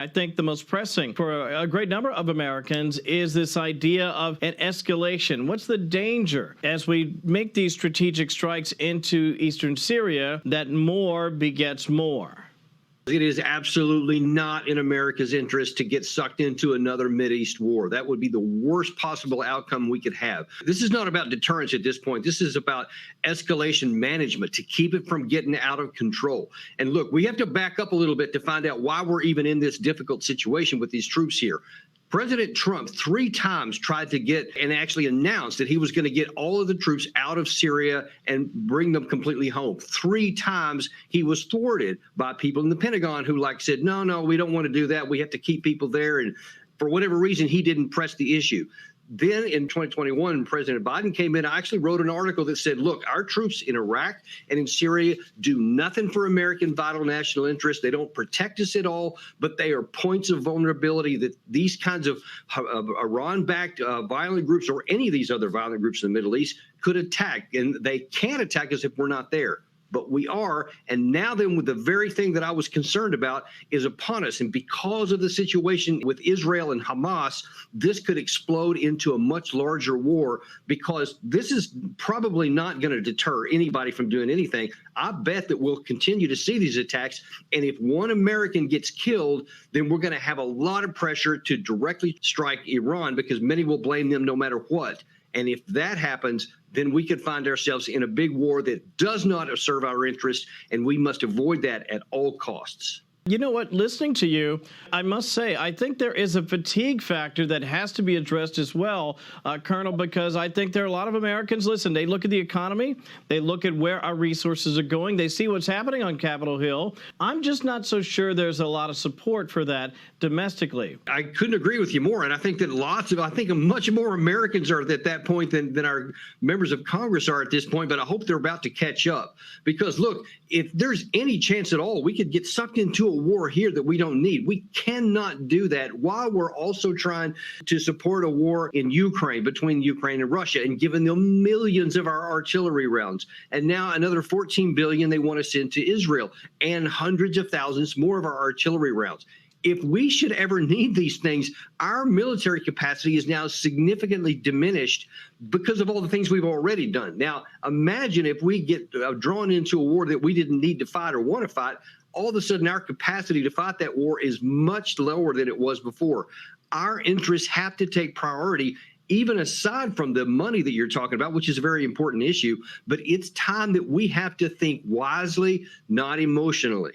I think the most pressing for a great number of Americans is this idea of an escalation. What's the danger as we make these strategic strikes into eastern Syria that more begets more? It is absolutely not in America's interest to get sucked into another Mideast war. That would be the worst possible outcome we could have. This is not about deterrence at this point. This is about escalation management to keep it from getting out of control. And look, we have to back up a little bit to find out why we're even in this difficult situation with these troops here. President Trump 3 times tried to get and actually announced that he was going to get all of the troops out of Syria and bring them completely home. 3 times he was thwarted by people in the Pentagon who said, no, we don't want to do that. We have to keep people there. And for whatever reason, he didn't press the issue. Then in 2021, President Biden came in. I actually wrote an article that said, look, our troops in Iraq and in Syria do nothing for American vital national interests. They don't protect us at all, but they are points of vulnerability that these kinds of Iran-backed violent groups or any of these other violent groups in the Middle East could attack. And they can't attack us if we're not there. But we are, and now then with the very thing that I was concerned about is upon us. And because of the situation with Israel and Hamas, this could explode into a much larger war, because this is probably not going to deter anybody from doing anything. I bet that we'll continue to see these attacks. And if one American gets killed, then we're going to have a lot of pressure to directly strike Iran, because many will blame them no matter what. And if that happens, then we could find ourselves in a big war that does not serve our interests, and we must avoid that at all costs. You know what? Listening to you, I must say, I think there is a fatigue factor that has to be addressed as well, Colonel, because I think there are a lot of Americans, listen, they look at the economy, they look at where our resources are going, they see what's happening on Capitol Hill. I'm just not so sure there's a lot of support for that domestically. I couldn't agree with you more. And I think that much more Americans are at that point than our members of Congress are at this point. But I hope they're about to catch up, because, look, if there's any chance at all, we could get sucked into a war here that we don't need. We cannot do that while we're also trying to support a war in Ukraine, between Ukraine and Russia, and giving them millions of our artillery rounds. And now another $14 billion they want to send to Israel, and hundreds of thousands more of our artillery rounds. If we should ever need these things, our military capacity is now significantly diminished because of all the things we've already done. Now, imagine if we get drawn into a war that we didn't need to fight or want to fight. All of a sudden, our capacity to fight that war is much lower than it was before. Our interests have to take priority, even aside from the money that you're talking about, which is a very important issue. But it's time that we have to think wisely, not emotionally.